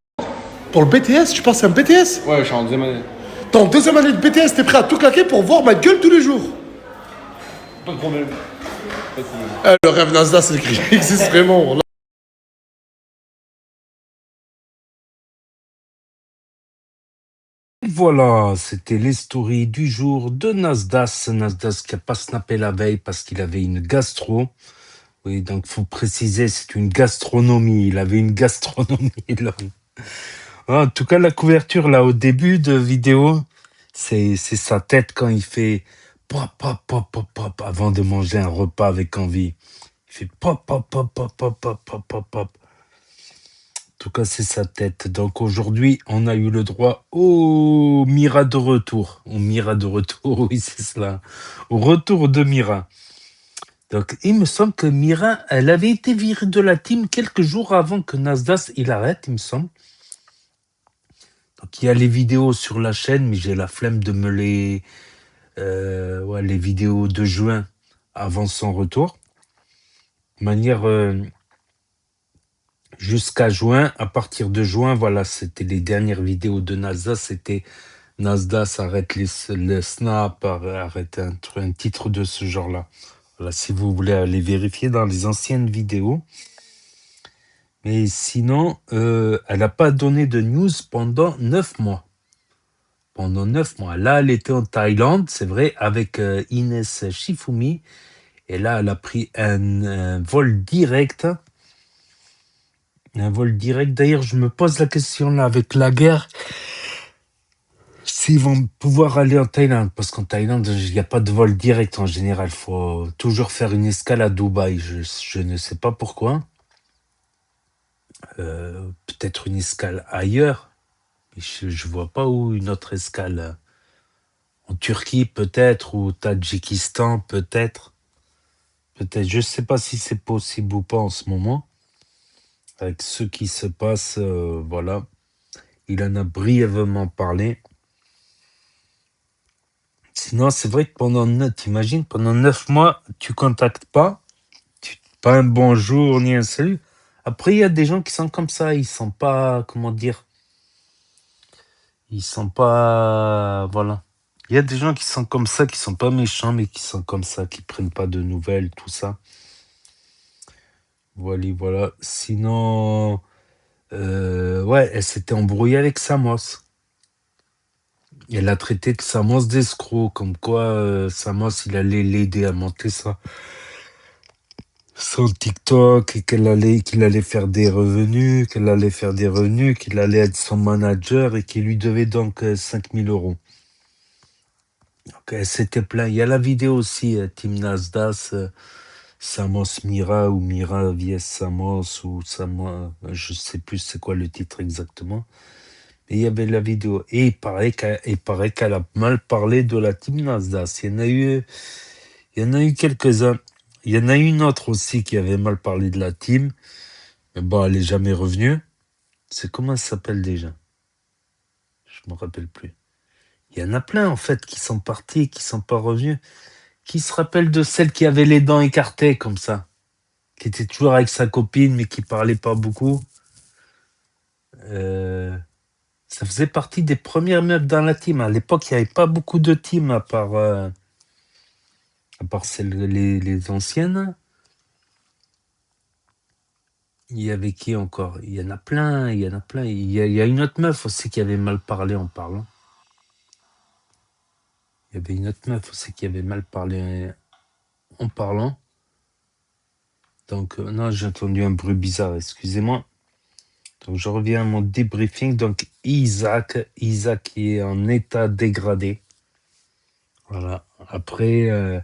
Pour le BTS, tu penses à un BTS? Ouais, je suis en deuxième année. T'es en 2e année de BTS, t'es prêt à tout claquer pour voir ma gueule tous les jours. Pas de problème. Pas de problème. Le rêve Nasdaq, c'est écrit. Il existe vraiment. Là. Voilà, c'était les stories du jour de Nasdaq. Nasdaq qui n'a pas snappé la veille parce qu'il avait une gastro. Oui, donc faut préciser, c'est une gastronomie. Il avait une gastronomie, l'homme. En tout cas, la couverture, là, au début de vidéo, c'est sa tête quand il fait pop, pop, pop, pop, pop, avant de manger un repas avec envie. Il fait pop, pop, pop, pop, pop, pop, pop, pop, pop. En tout cas, c'est sa tête. Donc aujourd'hui, on a eu le droit au Mira de retour. Au Mira de retour, oui, c'est cela. Au retour de Mira. Donc, il me semble que Mira, elle avait été virée de la team quelques jours avant que Nasdaq il arrête, il me semble. Donc, il y a les vidéos sur la chaîne, mais j'ai la flemme de me les... ouais, les vidéos de juin avant son retour. De manière... jusqu'à juin, à partir de juin, voilà, c'était les dernières vidéos de Nasdaq, c'était Nasdaq arrête le snap, arrête un titre de ce genre-là. Voilà, si vous voulez aller vérifier dans les anciennes vidéos. Mais sinon, elle n'a pas donné de news pendant 9 mois. Pendant 9 mois. Là, elle était en Thaïlande, c'est vrai, avec Inès Shifumi. Et là, elle a pris un vol direct. Un vol direct. D'ailleurs, je me pose la question là, avec la guerre, s'ils vont pouvoir aller en Thaïlande. Parce qu'en Thaïlande, il n'y a pas de vol direct en général. Il faut toujours faire une escale à Dubaï. Je ne sais pas pourquoi. Peut-être une escale ailleurs. Mais je ne vois pas où une autre escale. En Turquie, peut-être, ou Tadjikistan, peut-être. Peut-être. Je ne sais pas si c'est possible ou pas en ce moment. Avec ce qui se passe, voilà. Il en a brièvement parlé. Sinon, c'est vrai que t'imagines, pendant 9 mois, tu contactes pas. Pas un bonjour ni un salut. Après, il y a des gens qui sont comme ça. Ils sont pas, comment dire. Ils sont pas, voilà. Il y a des gens qui sont comme ça, qui sont pas méchants, mais qui sont comme ça, qui prennent pas de nouvelles, tout ça. Voilà. Sinon, ouais, elle s'était embrouillée avec Samos. Elle a traité de Samos d'escroc, comme quoi Samos, il allait l'aider à monter ça. Son TikTok, et qu'il allait faire des revenus, qu'il allait être son manager et qu'il lui devait donc 5000 euros. Donc elle s'était plaint. Il y a la vidéo aussi, Team Nasdaq, Samos Mira ou Mira vs Samos ou Samos, je sais plus c'est quoi le titre exactement. Mais il y avait la vidéo. Et il paraît qu'elle a mal parlé de la Team Nasdaq. Il y en a eu quelques-uns. Il y en a une autre aussi qui avait mal parlé de la team. Mais bon, elle est jamais revenue. C'est comment elle s'appelle déjà? Je me rappelle plus. Il y en a plein en fait qui sont partis, qui sont pas revenus. Qui se rappelle de celle qui avait les dents écartées comme ça? Qui était toujours avec sa copine mais qui parlait pas beaucoup. Ça faisait partie des premières meufs dans la team. À l'époque, il n'y avait pas beaucoup de teams à part les anciennes. Il y avait qui encore? Il y en a plein. Il y a une autre meuf aussi qui avait mal parlé en parlant. Il y avait une autre meuf aussi qui avait mal parlé en parlant. Donc, non, j'ai entendu un bruit bizarre, excusez-moi. Donc, je reviens à mon débriefing. Donc, Isaac qui est en état dégradé. Voilà. Après,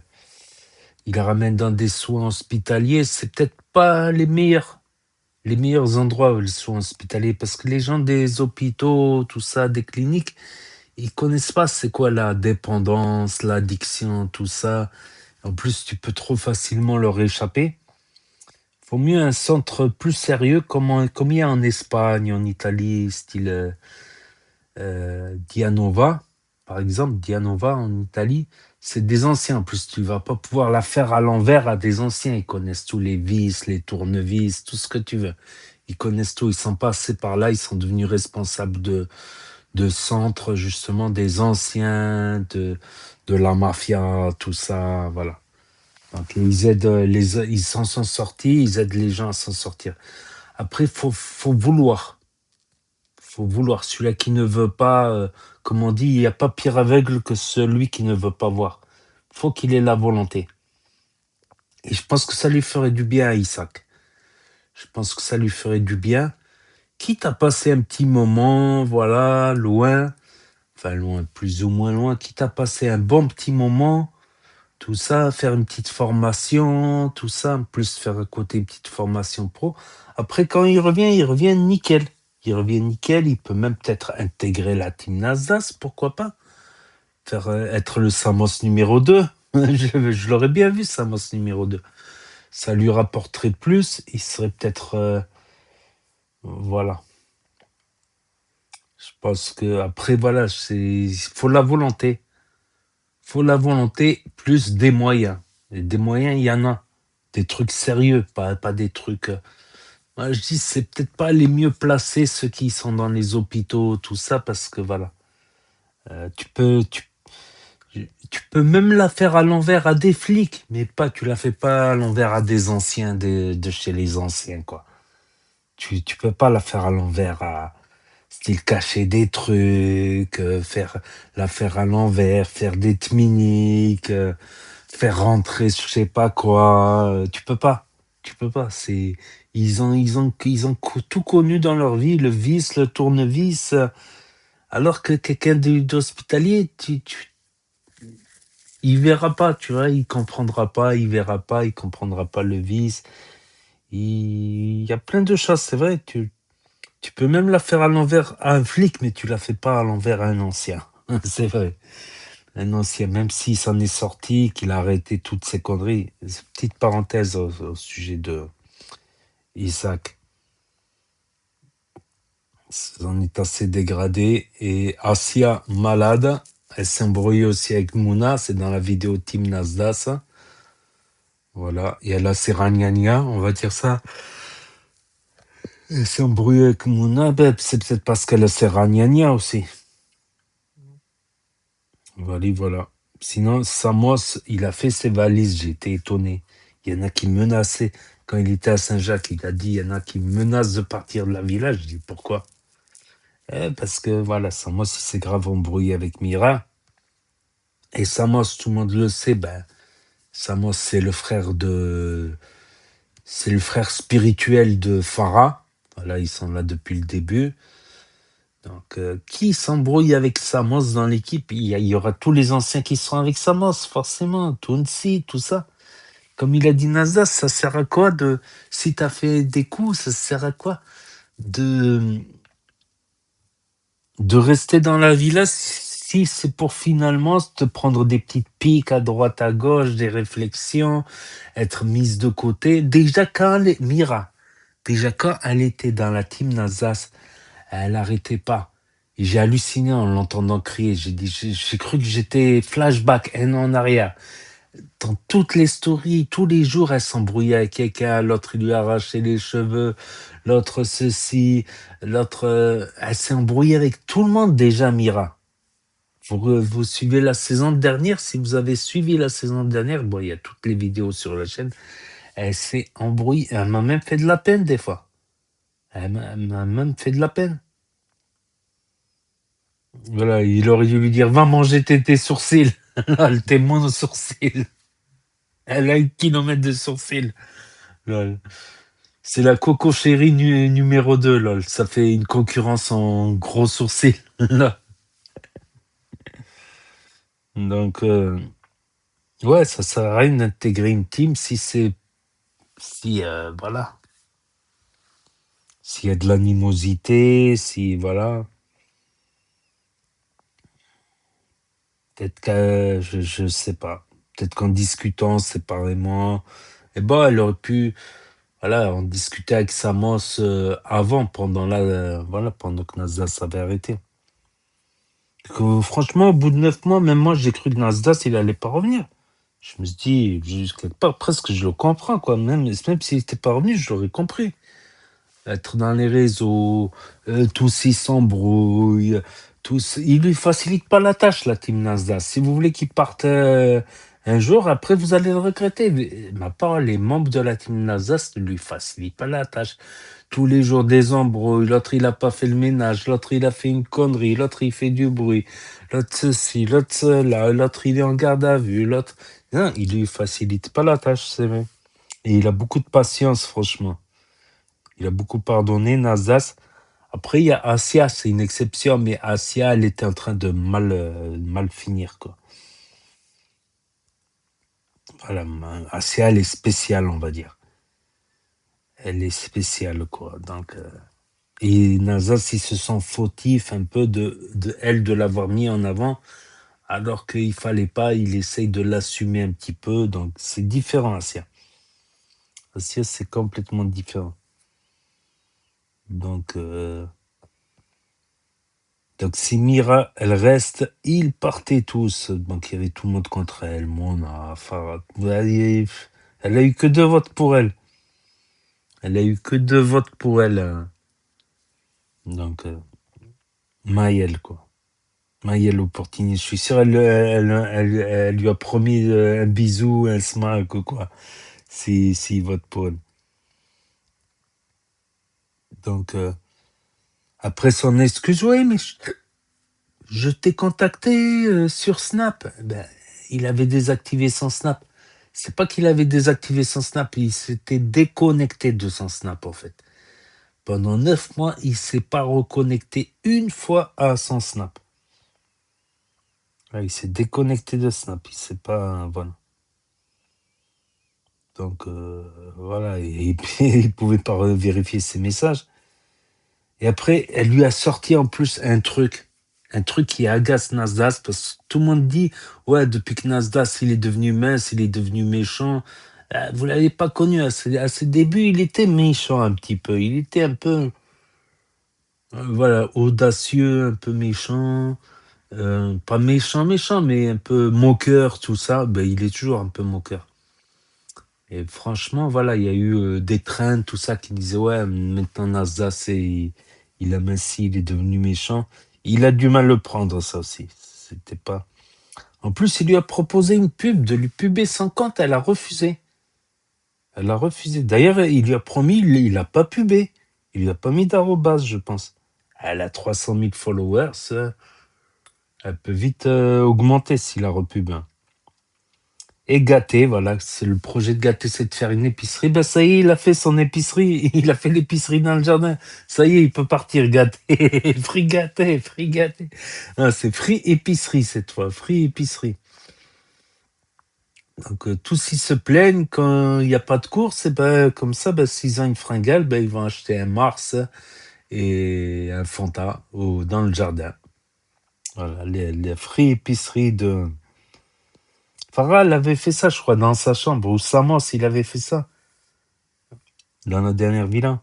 il ramène dans des soins hospitaliers. C'est peut-être pas les meilleurs endroits où ils sont hospitaliers, parce que les gens des hôpitaux, tout ça, des cliniques, ils connaissent pas c'est quoi la dépendance, l'addiction, tout ça. En plus, tu peux trop facilement leur échapper. Faut mieux un centre plus sérieux, comme il y a en Espagne, en Italie, style Dianova, par exemple. Dianova en Italie, c'est des anciens. En plus, tu vas pas pouvoir la faire à l'envers à des anciens. Ils connaissent tous les vis, les tournevis, tout ce que tu veux. Ils connaissent tout. Ils sont passés par là. Ils sont devenus responsables de centres, justement, des anciens, de la mafia, tout ça. Voilà. Donc, ils aident ils s'en sont sortis. Ils aident les gens à s'en sortir. Après, faut vouloir. Faut vouloir. Celui-là qui ne veut pas, comme on dit, il n'y a pas pire aveugle que celui qui ne veut pas voir. Faut qu'il ait la volonté. Et je pense que ça lui ferait du bien à Isaac. Je pense que ça lui ferait du bien. Quitte à passer un petit moment, voilà, loin, plus ou moins loin, quitte à passer un bon petit moment, tout ça, faire une petite formation, tout ça, en plus faire à côté une petite formation pro. Après, quand il revient nickel. Il peut même peut-être intégrer la team Nasdaq, pourquoi pas? Faire être le Samos numéro 2. Je l'aurais bien vu, Samos numéro 2. Ça lui rapporterait plus, il serait peut-être... voilà. Je pense que après voilà, il faut la volonté. Plus des moyens. Et des moyens, il y en a. Des trucs sérieux, pas des trucs... Moi, je dis, c'est peut-être pas les mieux placés, ceux qui sont dans les hôpitaux, tout ça, parce que voilà. Tu peux même la faire à l'envers à des flics, mais tu la fais pas à l'envers à des anciens de chez les anciens, quoi. Tu peux pas la faire à l'envers à style cacher des trucs, la faire à l'envers, faire des tminiques, faire rentrer je sais pas quoi. Tu peux pas. Ils ont tout connu dans leur vie, le vice, le tournevis, alors que quelqu'un d'hospitalier, il verra pas, tu vois, il comprendra pas, il verra pas, il comprendra pas le vice. Il y a plein de choses, c'est vrai. Tu peux même la faire à l'envers à un flic, mais tu la fais pas à l'envers à un ancien. C'est vrai. Un ancien, même s'il s'en est sorti, qu'il a arrêté toutes ses conneries. Petite parenthèse au sujet de Isaac. On est assez dégradé. Et Asia, malade, elle s'est embrouillée aussi avec Mouna, c'est dans la vidéo Team Nasdaq. Voilà, et elle a ses ragnagnas, on va dire ça. Elle s'est embrouillée avec Mouna, c'est peut-être parce qu'elle a ses ragnagnas aussi. Voilà, voilà. Sinon, Samos, il a fait ses valises, j'ai été étonné. Il y en a qui menaçaient. Quand il était à Saint-Jacques, il a dit, il y en a qui menacent de partir de la village. Je dis, pourquoi? Parce que, voilà, Samos, il s'est grave embrouillé avec Mira. Et Samos, tout le monde le sait, ben, Samos, c'est le frère spirituel de Farah. Voilà, ils sont là depuis le début. Donc, qui s'embrouille avec Samos dans l'équipe? Il y aura tous les anciens qui seront avec Samos, forcément. Tounsi, tout ça. Comme il a dit Nasdaq, ça sert à quoi de... Si t'as fait des coups, ça sert à quoi de rester dans la villa si c'est pour finalement te prendre des petites piques à droite, à gauche, des réflexions, être mise de côté. Déjà, Mira, déjà quand elle était dans la team Nasdaq, elle arrêtait pas. Et j'ai halluciné en l'entendant crier. J'ai cru que j'étais flashback, un an en arrière. Dans toutes les stories, tous les jours, elle s'embrouillait avec quelqu'un, l'autre il lui arrachait les cheveux, l'autre ceci, l'autre... elle s'est embrouillée avec tout le monde déjà, Mira. Vous suivez la saison dernière, si vous avez suivi la saison dernière, bon, il y a toutes les vidéos sur la chaîne, elle s'est embrouillée, elle m'a même fait de la peine des fois. Elle m'a même fait de la peine. Voilà, il aurait dû lui dire, va manger tes sourcils. Lol, tes mono-sourcils. Elle a 1 kilomètre de sourcils. Lol. C'est la Coco Chérie numéro 2, lol. Ça fait une concurrence en gros sourcils. Là. Donc, ouais, ça sert à rien d'intégrer une team voilà. S'il y a de l'animosité, voilà. Peut-être je sais pas. Peut-être qu'en discutant séparément, et bon, elle aurait pu, voilà, en discuter avec Samos avant, pendant que Nasdaq s'avait arrêté. Franchement, au bout de 9 mois, même moi, j'ai cru que Nasdaq, il allait pas revenir. Je me suis dit, quelque part, presque, je le comprends, quoi. Même s'il n'était pas revenu, je l'aurais compris. Être dans les réseaux, tous ils s'embrouillent, ils lui facilitent pas la tâche, la team Nasdaq. Si vous voulez qu'il parte un jour, après vous allez le regretter. Mais, ma parole, les membres de la team Nasdaq ne lui facilitent pas la tâche. Tous les jours des embrouilles, l'autre il a pas fait le ménage, l'autre il a fait une connerie, l'autre il fait du bruit, l'autre ceci, l'autre cela, l'autre il est en garde à vue, l'autre... Non, il lui facilite pas la tâche, c'est vrai. Et il a beaucoup de patience, franchement. Il a beaucoup pardonné, Nasdaq. Après, il y a Asia, c'est une exception, mais Asia, elle était en train de mal finir, quoi. Voilà, Asia, elle est spéciale, on va dire. Elle est spéciale, quoi. Donc, et Nasdaq, il se sent fautif un peu de elle, de l'avoir mis en avant, alors qu'il fallait pas, il essaye de l'assumer un petit peu. Donc, c'est différent, Asia. Asia, c'est complètement différent. Donc si Mira, elle reste, ils partaient tous. Donc il y avait tout le monde contre elle. Mona, Farah. Elle a eu que 2 votes pour elle. Elle a eu que 2 votes pour elle. Donc, Maëlle, quoi. Maëlle au Portini. Je suis sûr, elle lui a promis un bisou, un smack ou quoi. S'il vote pour elle. Donc, après son excuse, oui, mais je t'ai contacté sur Snap. Ben, il avait désactivé son Snap. C'est pas qu'il avait désactivé son Snap, il s'était déconnecté de son Snap, en fait. Pendant 9 mois, il s'est pas reconnecté une fois à son Snap. Là, il s'est déconnecté de Snap. Il s'est pas... Voilà. Donc, voilà. Et puis, il pouvait pas vérifier ses messages. Et après, elle lui a sorti en plus un truc qui agace Nasdaq, parce que tout le monde dit, ouais, depuis que Nasdaq, il est devenu mince, il est devenu méchant. Vous l'avez pas connu à ses débuts, il était méchant un petit peu. Il était un peu, voilà, audacieux, un peu méchant. Pas méchant, mais un peu moqueur, tout ça. Ben, il est toujours un peu moqueur. Et franchement, voilà, il y a eu des trains, tout ça, qui disaient, ouais, maintenant Nasdaq, il a minci, il est devenu méchant. Il a du mal à le prendre, ça aussi. C'était pas... En plus, il lui a proposé une pub, de lui puber son compte, elle a refusé. Elle a refusé. D'ailleurs, il lui a promis, il n'a pas pubé. Il lui a pas mis d'arrobase, je pense. Elle a 300 000 followers. Elle peut vite augmenter s'il la repub. Et Gâté, voilà, c'est le projet de Gâté, c'est de faire une épicerie. Ben ça y est, il a fait son épicerie. Il a fait l'épicerie dans le jardin. Ça y est, il peut partir Gâté. Free Gâté, Free Gâté. Ah, c'est Free Épicerie cette fois, Free Épicerie. Donc tous ils se plaignent quand il n'y a pas de course, et ben comme ça, ben, s'ils ont une fringale, ben, ils vont acheter un Mars et un Fanta dans le jardin. Voilà, les free épiceries de... Farah, elle avait fait ça, je crois, dans sa chambre, ou Samos, il avait fait ça, dans la dernière villa.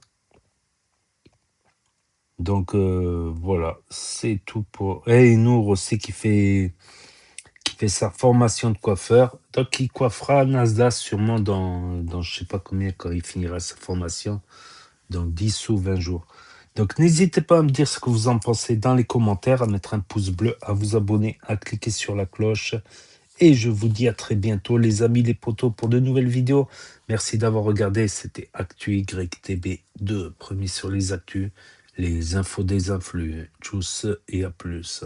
Donc voilà, c'est tout pour... Et Nour aussi qui fait sa formation de coiffeur. Donc, il coiffera Nasdaq sûrement dans je sais pas combien quand il finira sa formation, dans 10 ou 20 jours. Donc, n'hésitez pas à me dire ce que vous en pensez dans les commentaires, à mettre un pouce bleu, à vous abonner, à cliquer sur la cloche. Et je vous dis à très bientôt, les amis, les potos, pour de nouvelles vidéos. Merci d'avoir regardé. C'était Actu YTB2, premier sur les actus, les infos des influx. Tchuss et à plus.